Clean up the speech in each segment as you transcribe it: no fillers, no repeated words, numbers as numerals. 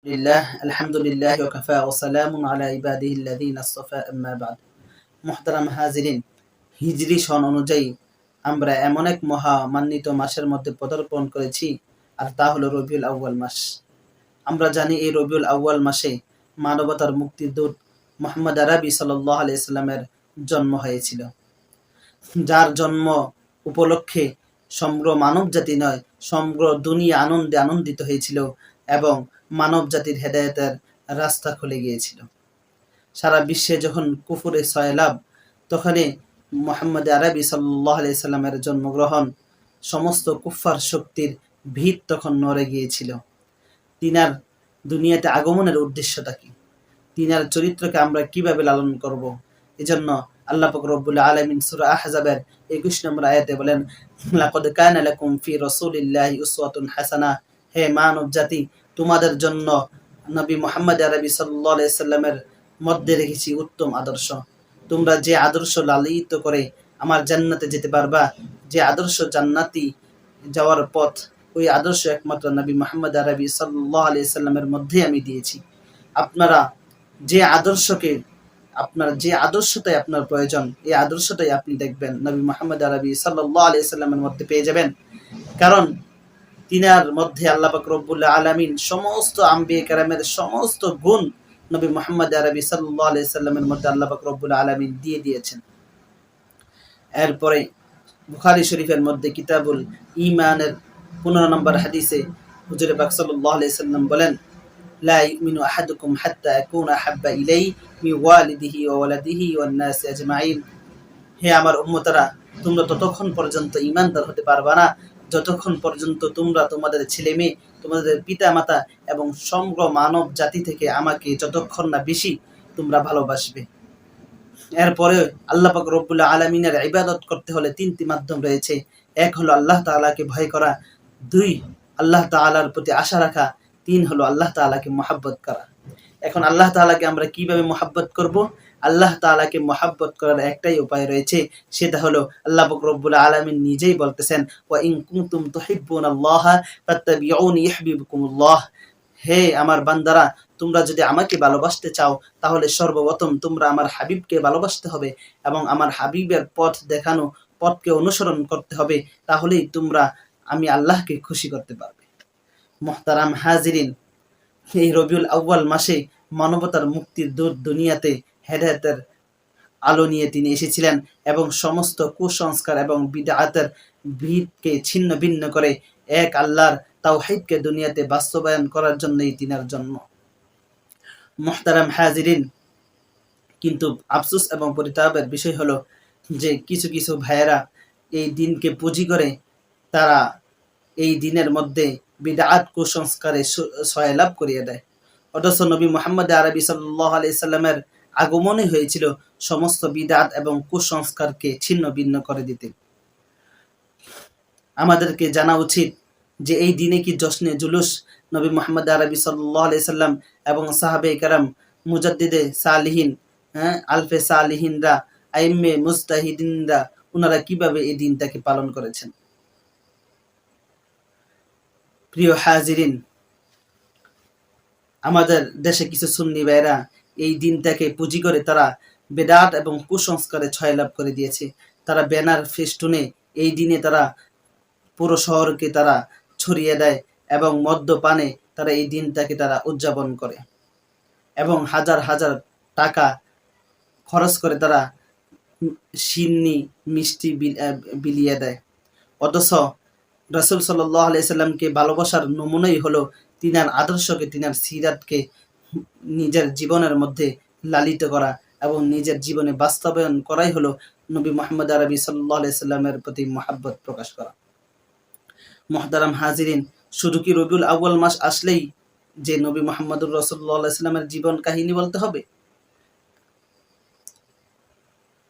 লিল্লাহ আলহামদুলিল্লাহ ওয়া কাফা ওয়া সালামুন আলা ইবাদিহিল্লাযীনা আসতাফা আম্মা বা'দ। মুহতারাম হাজিরিন, হিজরি সন অনুযায়ী আমরা এমন এক মহামান্বিত মাসের মধ্যে পদার্পণ করেছি, আর তা হলো রবিউল আউয়াল মাস। আমরা জানি এই রবিউল আউয়াল মাসে মানবতার মুক্তির দূত মুহাম্মদ আরবি সাল্লাল্লাহু আলাইহি সাল্লামের জন্ম হয়েছিল, যার জন্ম উপলক্ষে সমগ্র মানব জাতি নয়, সমগ্র দুনিয়া আনন্দে আনন্দিত হয়েছিল এবং মানব জাতির হেদায়েতের রাস্তা খুলে গিয়েছিল। সারা বিশ্বে যখন কুফুরে সয়লাব, তখনই মুহাম্মদ আরবি সাল্লাল্লাহু আলাইহি সাল্লামের জন্মগ্রহণ, সমস্ত কুফফার শক্তির ভিত তখন নড়ে গিয়েছিল। তিনার দুনিয়াতে আগমনের উদ্দেশ্যটা কি? তিনার চরিত্রকে আমরা কিভাবে লালন করব? এজন্য আল্লাহ পাক রব্বুল আলামিন সূরা আহজাবের 21 নম্বর আয়াতে বলেন, লাকাদ কানা লাকুম ফি রাসূলিল্লাহি উসওয়াতুন হাসানাহ। হে মানব জাতি, তোমাদের জন্য নবী মুহাম্মদ আরবি সাল্লাল্লাহু আলাইহি সাল্লামের মধ্যে রেখেছি উত্তম আদর্শ। তোমরা যে আদর্শ লালিত করে আমার জান্নাতে যেতে পারবা, যে আদর্শ জান্নাতি যাওয়ার পথ, ওই আদর্শ একমাত্র নবী মুহাম্মদ আরবি সাল্লাল্লাহু আলাইহি সাল্লামের মধ্যে আমি দিয়েছি। আপনারা যে আদর্শটাই আপনার প্রয়োজন, এই আদর্শটাই আপনি দেখবেন নবী মুহাম্মদ আরবি সাল্লাল্লাহু আলাইহি সাল্লামের মধ্যে পেয়ে যাবেন। কারণ তিনার মধ্যে আল্লাহ পাক রব্বুল আলামিন সমস্ত আম্বিয়া কেরামের সমস্ত গুণ নবী মুহাম্মদ আরবি সাল্লাল্লাহু আলাইহি সাল্লামের মধ্যে আল্লাহ পাক রব্বুল আলামিন দিয়ে দিয়েছেন। এরপরে বুখারী শরীফের মধ্যে কিতাবুল ঈমানের 15 নম্বর হাদিসে হুজুর পাক সাল্লাল্লাহু আলাইহি সাল্লাম বলেন, লা ইউমিনু আহাদুকুম হাত্তা আকুনা হাব্বা ইলাইহি মিন ওয়ালিদিহি ওয়া ওয়ালাদিহি ওয়ান নাসি আজমাইন। হে আমার উম্মতরা, তোমরা ততক্ষণ পর্যন্ত ঈমানদার হতে পারবা না যতক্ষণ পর্যন্ত তোমরা তোমাদের ছেলে মেয়ে, তোমাদের পিতা মাতা এবং সমগ্র মানব জাতি থেকে আমাকে যতক্ষণ না বেশি তোমরা ভালোবাসবে। এরপরে আল্লাহ পাক রব্বুল আলামিনের ইবাদত করতে হলে তিনটি মাধ্যম রয়েছে। এক হলো আল্লাহ তাআলাকে ভয় করা, দুই আল্লাহ তাআলার প্রতি আশা রাখা, তিন হলো আল্লাহ তাআলাকে মহব্বত করা। এখন আল্লাহ তাআলাকে আমরা কিভাবে মহব্বত করব? আল্লাহ তাআলাকে মহব্বত করার একটাই উপায় রয়েছে, সেটা হলো আল্লাহ পাক রব্বুল আলামিন নিজেই বলতেছেন, ওয়া ইন কুনতুম তুহিব্বুনাল্লাহা ফাত্তাবিউনি ইউহিব্বুকুমুল্লাহ। হে আমার বান্দারা, তোমরা যদি আমাকে ভালোবাসতে চাও, তাহলে সর্বপ্রথম তোমরা আমার হাবিবকে ভালোবাসতে হবে এবং আমার হাবিবের পথ দেখানো পথকে অনুসরণ করতে হবে। তাহলেই তোমরা আমি আল্লাহকে খুশি করতে পারবে। মুহতারাম হাজিরিন, এই রবিউল আউয়াল মাসে মানবতার মুক্তির দূত দুনিয়াতে হেদায়েতের আলো নিয়ে তিনি এসেছিলেন এবং সমস্ত কুসংস্কার এবং বিদআতের ভিতকে ছিন্ন ভিন্ন করে এক আল্লাহর তাওহীদকে দুনিয়াতে বাস্তবায়ন করার জন্যই তিনার জন্ম। মুহতারাম হাজিরিন, কিন্তু আফসোস এবং পরিতাপের বিষয় হলো যে কিছু কিছু ভাইয়েরা এই দিনকে পুঁজি করে তারা এই দিনের মধ্যে বিদআত কুসংস্কারে সয়লাভ করিয়ে দেয়। অথচ নবী মুহাম্মদ আরবি সাল্লাল্লাহু আলাইহি সাল্লামের আগমনই হয়েছিল সমস্ত বিদআত এবং কুসংস্কারকে ছিন্ন ভিন্ন করে দিতে। আমাদেরকে জানা উচিত যে এই দিনে কি জশ্নে জুলুস নবী মুহাম্মদ আরবি সাল্লাল্লাহু আলাইহি সাল্লাম এবং সাহাবায়ে কেরাম, মুজাদ্দিদে সালিহিন, আলফে সালিহিনরা, আইম্মে মুজতাহিদিনরা, ওনারা কিভাবে এই দিনটাকে পালন করেছেন। প্রিয় হাজিরিন, আমাদের দেশে কিছু সুন্নি ভাইরা এই দিনটাকে পুঁজি করে তারা বেদাত এবং কুসংস্কারে ছয়লাভ করে দিয়েছে। তারা ব্যানার ফেস্টুনে এই দিনে তারা পুরো শহরকে তারা ছড়িয়ে দেয় এবং মদ্যপানে তারা এই দিনটাকে তারা উদযাপন করে এবং হাজার হাজার টাকা খরচ করে তারা সিন্নি মিষ্টি বিলিয়ে দেয়। অথচ রাসূল সাল্লাল্লাহু আলাইহি সাল্লামকে ভালোবাসার নমুনাই হলো তিনার আদর্শকে, তিনার সিরাতকে নিজের জীবনের মধ্যে লালিত করা এবং নিজের জীবনে বাস্তবায়ন করাই হলো নবী মুহাম্মদ আরবি সাল্লাল্লাহু আলাইহি সাল্লামের প্রতি মহব্বত প্রকাশ করা। মুহতারাম হাজিরিন, শুধু কি রবিউল আউয়াল মাস আসলেই যে নবী মুহাম্মদুর রাসূলুল্লাহ সাল্লাল্লাহু আলাইহি সাল্লামের জীবন কাহিনী বলতে হবে?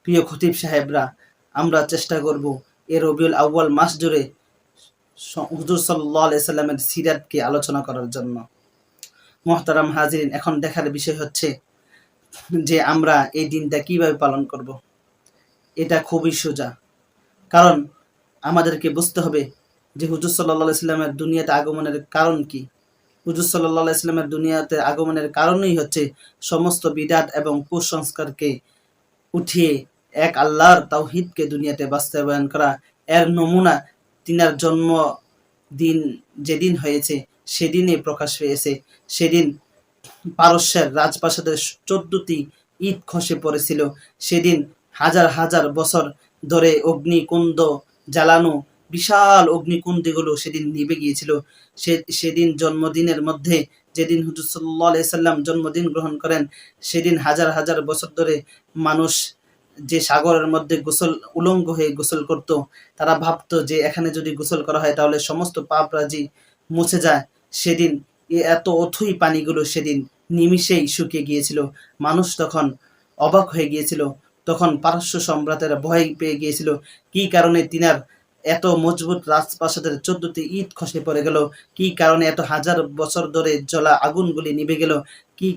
প্রিয় খতিব সাহেবরা, আমরা চেষ্টা করব এই রবিউল আউয়াল মাস জুড়ে হুজুর সাল্লাল্লাহু আলাইহি সাল্লামের সিরাতকে আলোচনা করার জন্য। মুহতারাম হাজিরিন, এখন দেখার বিষয় হচ্ছে যে আমরা এই দিনটা কিভাবে পালন করব। এটা খুবই সোজা, কারণ আমাদেরকে বুঝতে হবে যে হুজুর সাল্লাল্লাহু আলাইহি সাল্লামের দুনিয়াতে আগমনের কারণ কি। হুজুর সাল্লাল্লাহু আলাইহি সাল্লামের দুনিয়াতে আগমনের কারণই হচ্ছে সমস্ত বিদআত এবং কুসংস্কারকে উঠিয়ে এক আল্লাহর তাওহীদকে দুনিয়াতে বাস্তবায়ন করা। এর নমুনা তিনার জন্ম দিন যেদিন হয়েছে সেদিনই প্রকাশ পেয়েছে। সেদিন পারস্যের রাজপ্রাসাদের 14টি ইট খসে পড়েছিল। সেদিন হাজার হাজার বছর ধরে অগ্নিকুণ্ড জ্বালানো বিশাল অগ্নিকুণ্ডগুলো সেদিন নিভে গিয়েছিল। সেদিন জন্মদিনের মধ্যে, যেদিন হুজুর সাল্লাল্লাহু আলাইহি সাল্লাম জন্মদিন গ্রহণ করেন, সেদিন হাজার হাজার বছর ধরে মানুষ যে সাগরের মধ্যে গোসল উলঙ্গ হয়ে গোসল করত, তারা ভাবতো যে এখানে যদি গোসল করা হয় তাহলে সমস্ত পাপরাজি মুছে যায়। সেদিন এত অথই পানিগুলো সেদিন নিমিষেই শুকিয়ে গিয়েছিল। মানুষ তখন অবাক হয়ে গিয়েছিল। তখন পারস্য সম্রাটেরা ভয় পেয়ে গিয়েছিল, কি কারণে তিনার এত মজবুত রাজপ্রাসাদের 14টি ইট খসে পড়ে গেল, কি কারণে এত হাজার বছর ধরে জ্বলা আগুনগুলি নিভে গেল, কি